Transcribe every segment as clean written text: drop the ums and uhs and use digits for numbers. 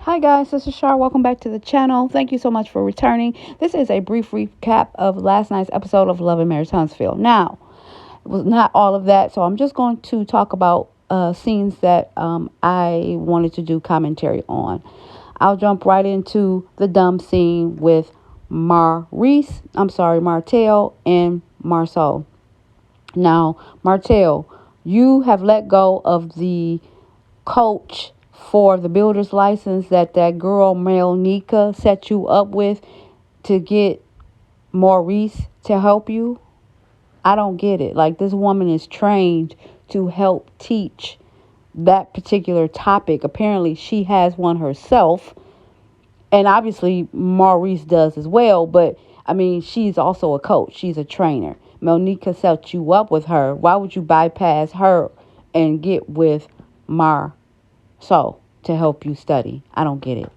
Hi guys, this is Shar. Welcome back to the channel. Thank you so much for returning. This is a brief recap of last night's episode of Love and Marriage Huntsville. Now, it was not all of that, so I'm just going to talk about scenes that I wanted to do commentary on. I'll jump right into the dumb scene with Martell and Marceau. Now, Martell, you have let go of the coach for the builder's license that girl Mel Nika set you up with to get Maurice to help you. I don't get it. Like, this woman is trained to help teach that particular topic. Apparently she has one herself, and obviously Maurice does as well, but I mean, she's also a coach. She's a trainer. Melnika set you up with her. Why would you bypass her and get with Mar to help you study? I don't get it.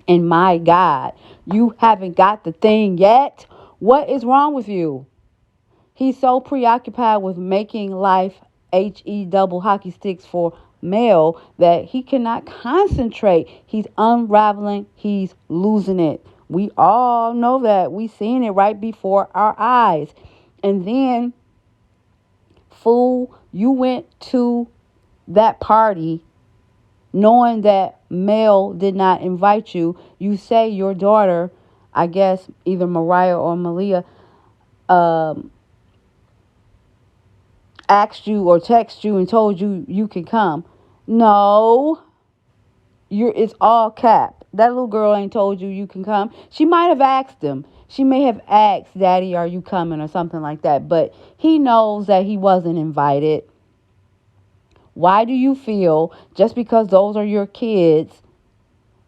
And my God, you haven't got the thing yet? What is wrong with you? He's so preoccupied with making life HE double hockey sticks for Mel that he cannot concentrate. He's unraveling. He's losing it. We all know that. We seen it right before our eyes. And then, fool, you went to that party knowing that Mel did not invite you. You say your daughter, I guess either Mariah or Malia, asked you or texted you and told you you can come. No, it's all cap. That little girl ain't told you can come. She might have asked him. She may have asked, Daddy, are you coming, or something like that. But he knows that he wasn't invited. Why do you feel just because those are your kids,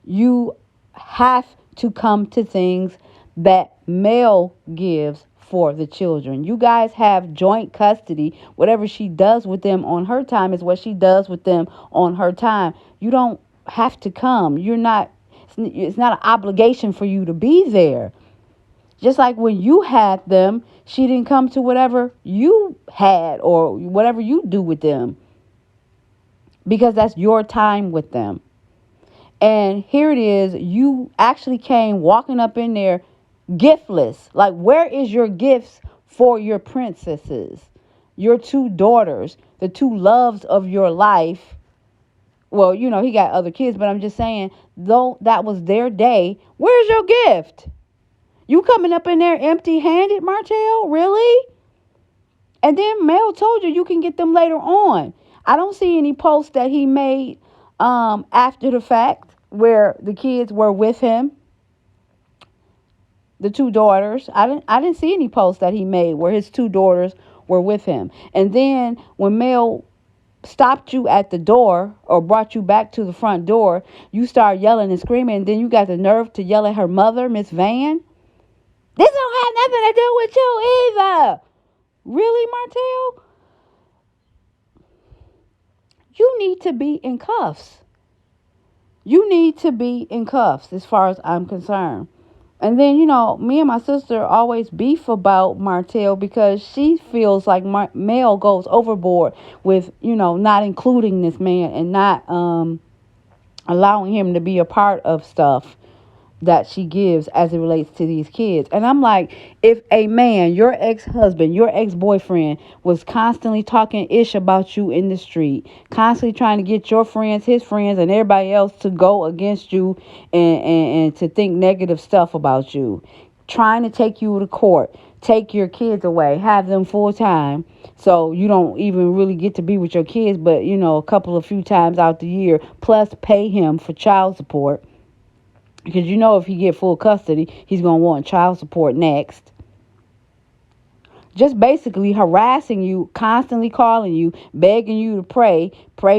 you have to come to things that Mel gives for the children? You guys have joint custody. Whatever she does with them on her time is what she does with them on her time. You don't have to come. It's not an obligation for you to be there. Just like when you had them, she didn't come to whatever you had or whatever you do with them, because that's your time with them. And here it is, you actually came walking up in there giftless. Like, where is your gifts for your princesses, your two daughters, the two loves of your life? Well, he got other kids, but I'm just saying, though that was their day, where's your gift? You coming up in there empty-handed, Martell? Really? And then Mel told you can get them later on. I don't see any posts that he made after the fact where the kids were with him. The two daughters. I didn't see any posts that he made where his two daughters were with him. And then when Mel stopped you at the door or brought you back to the front door, you start yelling and screaming, and then you got the nerve to yell at her mother, Miss Van. This don't have nothing to do with you either. Really, Martell? You need to be in cuffs. You need to be in cuffs as far as I'm concerned. And then, me and my sister always beef about Martell because she feels like Mel goes overboard with, not including this man and not allowing him to be a part of stuff that she gives as it relates to these kids. And I'm like, if a man, your ex-husband, your ex-boyfriend was constantly talking ish about you in the street, constantly trying to get your friends, his friends, and everybody else to go against you and to think negative stuff about you, trying to take you to court, take your kids away, have them full time, so you don't even really get to be with your kids, but a few times out the year, plus pay him for child support. Because if he get full custody, he's going to want child support next. Just basically harassing you, constantly calling you, begging you to pray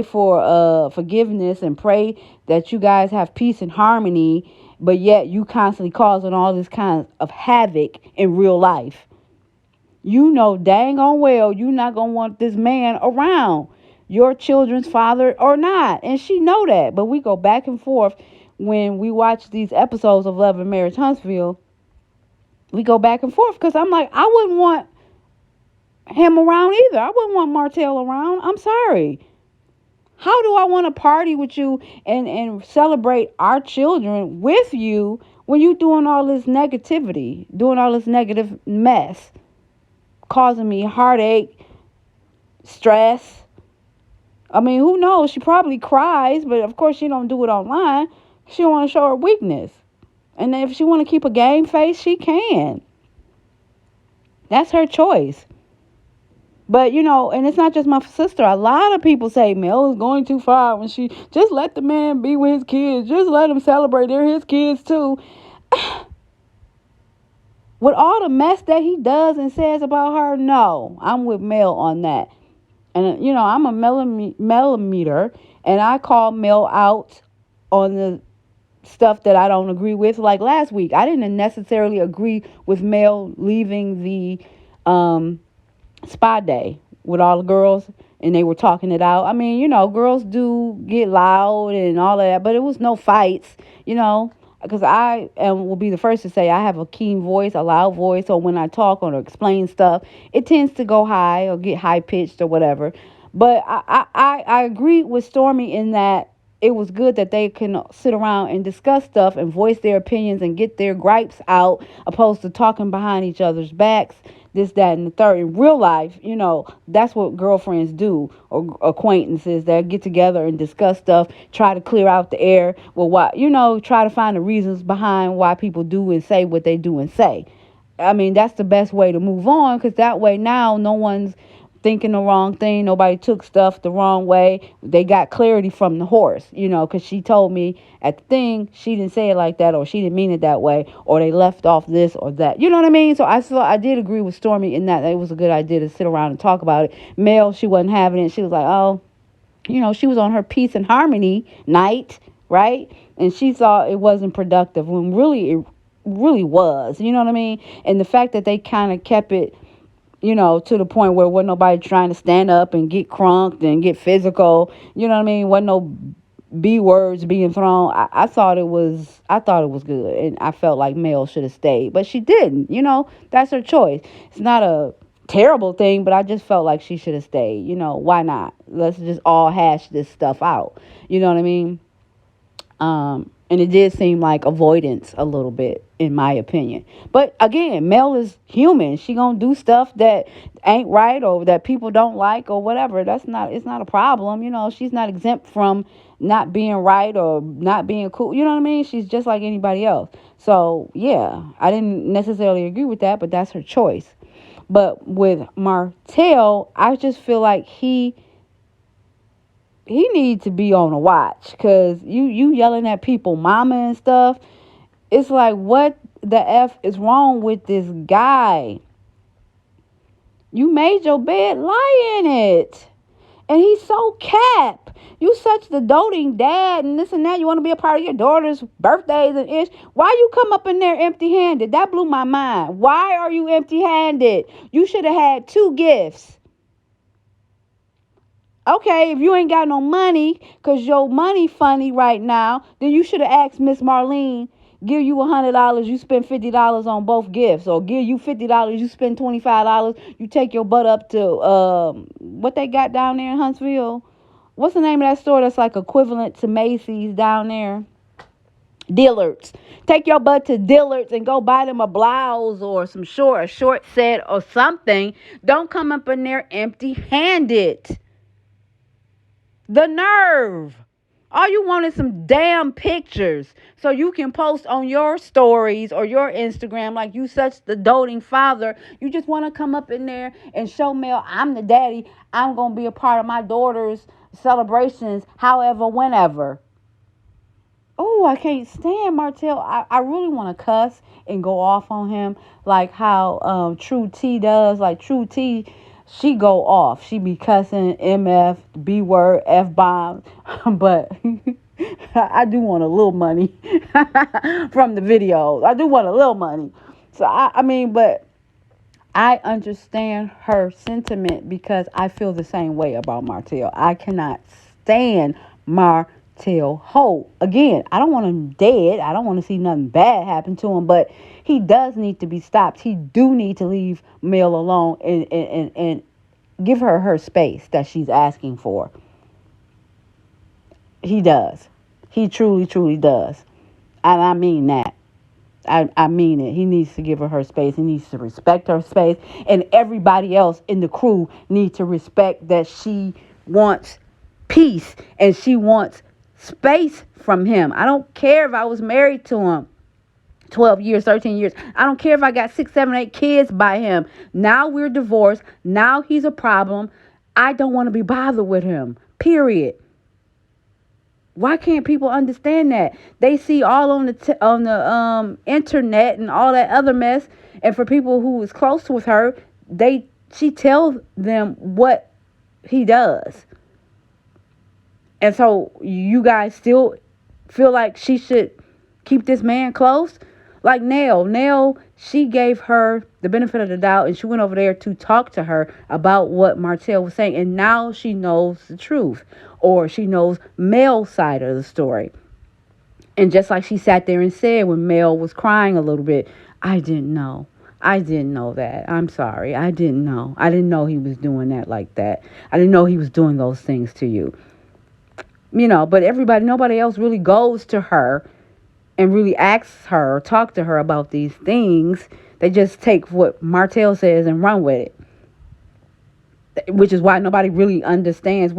for forgiveness, and pray that you guys have peace and harmony. But yet you constantly causing all this kind of havoc in real life. Dang on well you're not going to want this man around your children's father or not. And she know that. But we go back and forth. When we watch these episodes of Love and Marriage Huntsville, we go back and forth because I'm like, I wouldn't want him around either. I wouldn't want Martell around. I'm sorry. How do I want to party with you and celebrate our children with you when you doing all this negativity, doing all this negative mess, causing me heartache, stress? I mean, who knows? She probably cries, but of course she don't do it online. She don't want to show her weakness. And if she want to keep a game face, she can. That's her choice. But and it's not just my sister. A lot of people say Mel is going too far when she just let the man be with his kids. Just let him celebrate. They're his kids too. With all the mess that he does and says about her, no, I'm with Mel on that. And I'm a millimeter, and I call Mel out on the stuff that I don't agree with. Like last week, I didn't necessarily agree with Mel leaving the spa day with all the girls, and they were talking it out. I mean, girls do get loud and all of that, but it was no fights, because will be the first to say I have a keen voice, a loud voice, so when I talk or explain stuff, it tends to go high or get high pitched or whatever. But I agree with Stormy in that it was good that they can sit around and discuss stuff and voice their opinions and get their gripes out, opposed to talking behind each other's backs, this, that, and the third. In real life, that's what girlfriends do, or acquaintances that get together and discuss stuff, try to clear out the air. Well, why, try to find the reasons behind why people do and say what they do and say. I mean, that's the best way to move on, because that way now no one's thinking the wrong thing. Nobody took stuff the wrong way. They got clarity from the horse, because she told me at the thing she didn't say it like that, or she didn't mean it that way, or they left off this or that. You know what I mean? So I did agree with Stormy in that it was a good idea to sit around and talk about it. Mel, she wasn't having it. She was like, oh, she was on her peace and harmony night, right? And she thought it wasn't productive when really it really was. You know what I mean? And the fact that they kind of kept it, to the point where wasn't nobody trying to stand up and get crunked and get physical. You know what I mean? Wasn't no B words being thrown. I thought it was good, and I felt like Mel should have stayed, but she didn't. That's her choice. It's not a terrible thing, but I just felt like she should have stayed. Why not? Let's just all hash this stuff out. You know what I mean? And it did seem like avoidance a little bit, in my opinion. But again, Mel is human. She gonna do stuff that ain't right or that people don't like or whatever. It's not a problem. She's not exempt from not being right or not being cool. You know what I mean? She's just like anybody else. So yeah, I didn't necessarily agree with that, but that's her choice. But with Martell, I just feel like he needs to be on a watch, because you yelling at people mama and stuff. It's like, what the F is wrong with this guy? You made your bed, lie in it. And he's so cap. You such the doting dad and this and that. You want to be a part of your daughter's birthdays and ish. Why you come up in there empty handed? That blew my mind. Why are you empty handed? You should have had 2 gifts. Okay, if you ain't got no money, because your money funny right now, then you should have asked Miss Marlene, give you $100, you spend $50 on both gifts. Or give you $50, you spend $25, you take your butt up to, what they got down there in Huntsville? What's the name of that store that's like equivalent to Macy's down there? Dillard's. Take your butt to Dillard's and go buy them a blouse or a short set or something. Don't come up in there empty handed. The nerve. All you want is some damn pictures so you can post on your stories or your Instagram like you such the doting father. You just want to come up in there and show Mel, I'm the daddy. I'm going to be a part of my daughter's celebrations, however, whenever. Oh, I can't stand Martell. I really want to cuss and go off on him like how True T does. Like True T, she go off. She be cussing MF, B word, F bomb. But I do want a little money from the videos. I do want a little money. So I mean, but I understand her sentiment because I feel the same way about Martell. I cannot stand Martell Holt. Again, I don't want him dead. I don't want to see nothing bad happen to him, but he does need to be stopped. He do need to leave Mel alone and give her space that she's asking for. He does. He truly, truly does. And I mean that. I mean it. He needs to give her space. He needs to respect her space. And everybody else in the crew needs to respect that she wants peace and she wants space from him. I don't care if I was married to him 12 years, 13 years. I don't care if I got 6, 7, 8 kids by him. Now we're divorced. Now he's a problem. I don't want to be bothered with him. Period. Why can't people understand that? They see all on the internet and all that other mess. And for people who is close with her, she tells them what he does. And so you guys still feel like she should keep this man close? Like Nell, she gave her the benefit of the doubt and she went over there to talk to her about what Martell was saying. And now she knows the truth, or she knows Mel's side of the story. And just like she sat there and said when Mel was crying a little bit, I didn't know. I didn't know that. I'm sorry. I didn't know. I didn't know he was doing that like that. I didn't know he was doing those things to you. But nobody else really goes to her and really asks her or talk to her about these things. They just take what Martell says and run with it, which is why nobody really understands,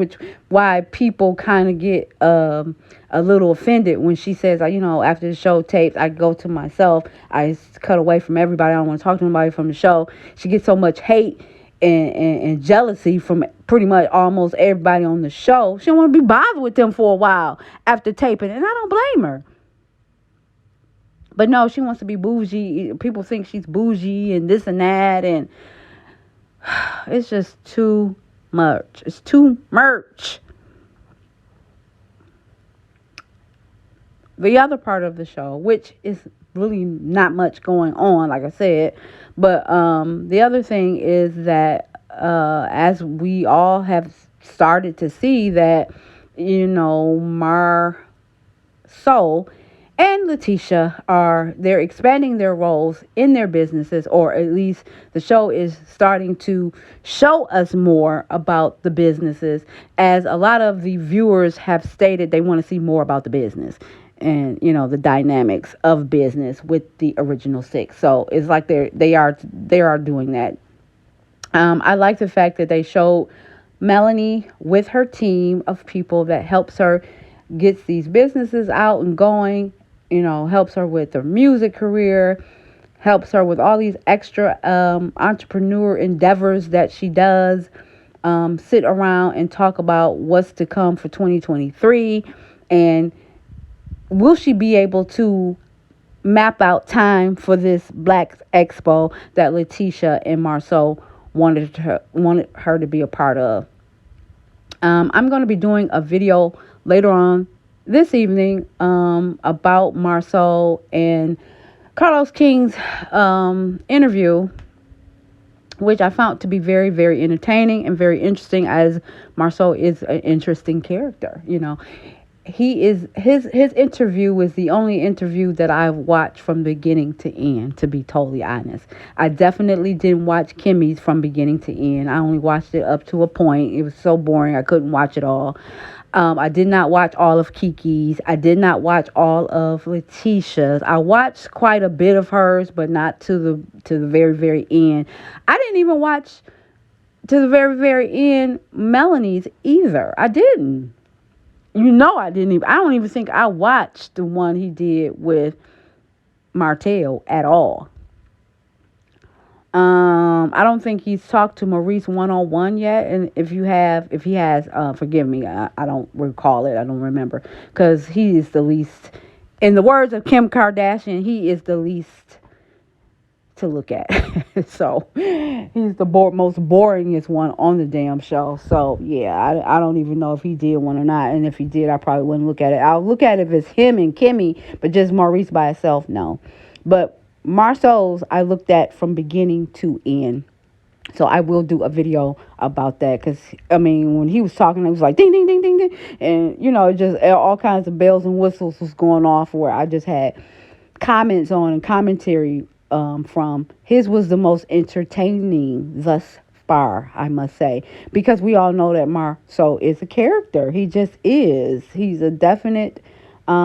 why people kind of get a little offended when she says, after the show tapes, I go to myself, I cut away from everybody, I don't want to talk to anybody from the show. She gets so much hate and jealousy from pretty much almost everybody on the show. She don't want to be bothered with them for a while after taping, and I don't blame her. But no, she wants to be bougie. People think she's bougie and this and that. And it's just too much. It's too much. The other part of the show, which is really not much going on, like I said. But the other thing is that as we all have started to see that, Marsau and Letitia they're expanding their roles in their businesses, or at least the show is starting to show us more about the businesses, as a lot of the viewers have stated they want to see more about the business and, the dynamics of business with the original 6. So it's like they are doing that. I like the fact that they showed Melanie with her team of people that helps her gets these businesses out and going. Helps her with her music career, helps her with all these extra entrepreneur endeavors that she does, sit around and talk about what's to come for 2023, and will she be able to map out time for this Black Expo that Letitia and Marsau wanted her to be a part of. I'm going to be doing a video later on this evening about Marsau and Carlos King's interview, which I found to be very, very entertaining and very interesting, as Marsau is an interesting character. He is his interview was the only interview that I've watched from beginning to end, to be totally honest. I definitely didn't watch Kimmy's from beginning to end. I only watched it up to a point. It was so boring I couldn't watch it all. I did not watch all of Kiki's. I did not watch all of Letitia's. I watched quite a bit of hers, but not to the very, very end. I didn't even watch to the very, very end Melanie's either. I didn't. I didn't even. I don't even think I watched the one he did with Martell at all. I don't think he's talked to Maurice one-on-one yet. And if he has, forgive me. I don't recall it. I don't remember, because he is the least, in the words of Kim Kardashian, he is the least to look at. So he's the most boringest one on the damn show. So yeah, I don't even know if he did one or not. And if he did, I probably wouldn't look at it. I'll look at it if it's him and Kimmy, but just Maurice by itself, no. But Marsau's I looked at from beginning to end. So I will do a video about that, because, when he was talking, it was like ding, ding, ding, ding, ding. And, just all kinds of bells and whistles was going off, where I just had comments on and commentary from. His was the most entertaining thus spar, I must say, because we all know that Marceau is a character. He just is. He's a definite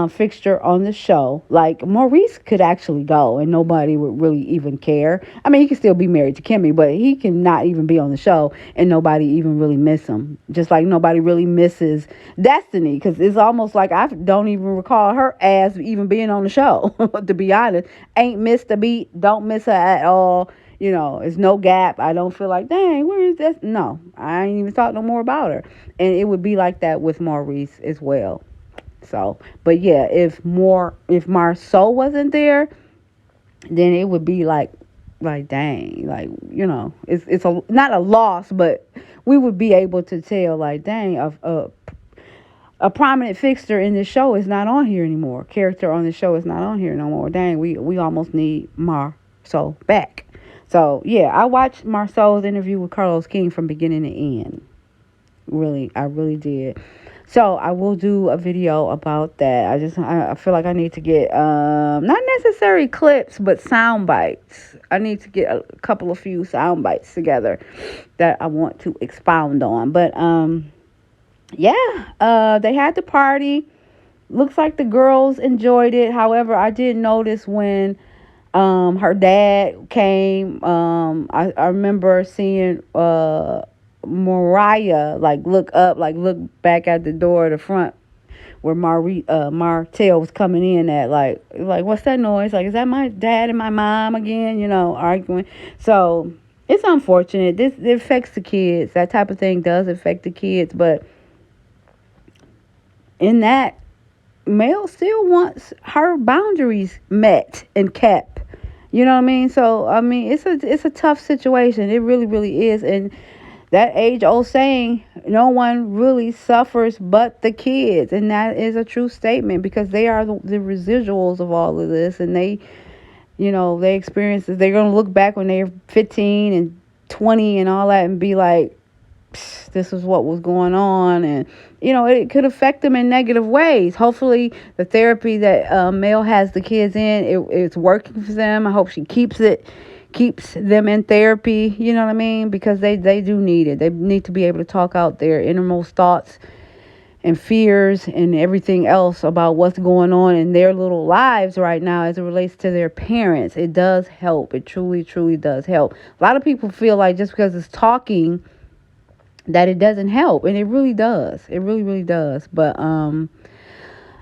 fixture on the show. Like Maurice could actually go and nobody would really even care. I mean, he could still be married to Kimmy, but he can not even be on the show and nobody even really miss him. Just like nobody really misses Destiny, because it's almost like I don't even recall her as even being on the show. To be honest, ain't missed a beat, don't miss her at all. It's no gap. I don't feel like, dang, where is this? No, I ain't even thought no more about her. And it would be like that with Maurice as well. So, but yeah, if Marceau wasn't there, then it would be like dang, like it's a not a loss, but we would be able to tell like dang, a prominent fixture in this show is not on here anymore. Character on the show is not on here no more. Dang, we almost need Marceau back. So yeah, I watched Marceau's interview with Carlos King from beginning to end. Really, I really did. So I will do a video about that. I feel like I need to get not necessary clips, but sound bites. I need to get a few sound bites together that I want to expound on. But yeah, they had the party. Looks like the girls enjoyed it. However, I did notice when her dad came, I remember seeing Mariah look up, look back at the door of the front where Martell was coming in at, like what's that noise? Like, is that my dad and my mom again? Arguing. So it's unfortunate. It affects the kids. That type of thing does affect the kids, but in that, Mel still wants her boundaries met and kept. You know what I mean? So I mean, it's a tough situation. It really, really is. And that age-old saying, no one really suffers but the kids. And that is a true statement, because they are the residuals of all of this. And they experience this. They're going to look back when they're 15 and 20 and all that and be like, this is what was going on. And, it could affect them in negative ways. Hopefully the therapy that Mel has the kids in, it's working for them. I hope she keeps them in therapy, you know what I mean? Because they do need it. They need to be able to talk out their innermost thoughts and fears and everything else about what's going on in their little lives right now as it relates to their parents. It does help. It truly, truly does help. A lot of people feel like just because it's talking that it doesn't help, and it really does. It really, really does. But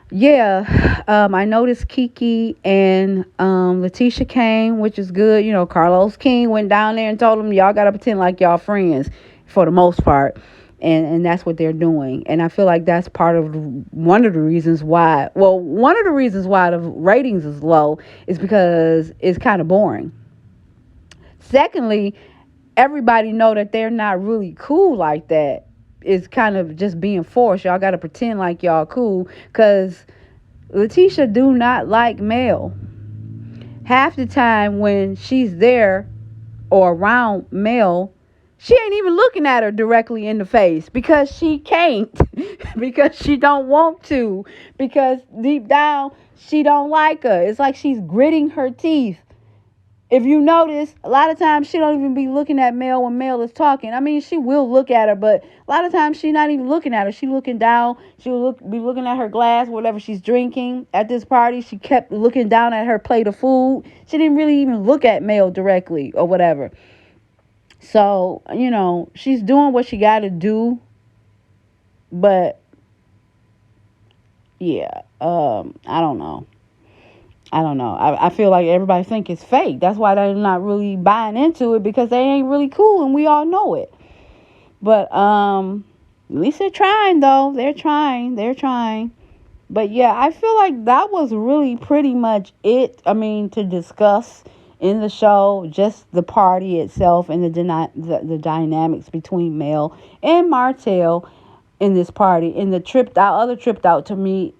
yeah, I noticed Kiki and Letitia came, which is good. Carlos King went down there and told them, y'all got to pretend like y'all friends for the most part. And that's what they're doing. And I feel like that's one of the reasons why the ratings is low is because it's kind of boring. Secondly, everybody know that they're not really cool like that. It's kind of just being forced. Y'all got to pretend like y'all cool, because Letitia do not like Mel. Half the time when she's there or around Mel, she ain't even looking at her directly in the face, because she can't, because she don't want to, because deep down she don't like her. It's like she's gritting her teeth. If you notice, a lot of times she don't even be looking at Mel when Mel is talking. I mean, she will look at her, but a lot of times she's not even looking at her. She looking down. She'll be looking at her glass, whatever she's drinking. At this party, she kept looking down at her plate of food. She didn't really even look at Mel directly or whatever. So, she's doing what she got to do. But, yeah, I don't know. I feel like everybody think it's fake. That's why they're not really buying into it, because they ain't really cool, and we all know it. But at least they're trying, though. They're trying. But yeah, I feel like that was really pretty much it. I mean, to discuss in the show, just the party itself and the dynamics between Mel and Martell in this party. And the other tripped out to me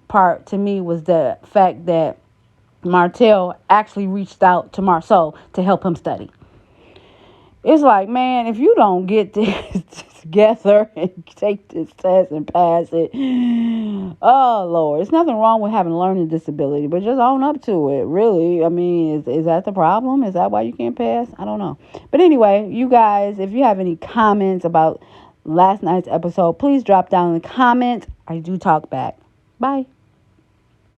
was the fact that Martell actually reached out to Marceau to help him study. It's like, man, if you don't get this together and take this test and pass it, oh Lord, there's nothing wrong with having a learning disability, but just own up to it. Really, I mean, is that the problem? Is that why you can't pass? I don't know. But anyway, you guys, if you have any comments about last night's episode, please drop down in the comments. I do talk back. Bye.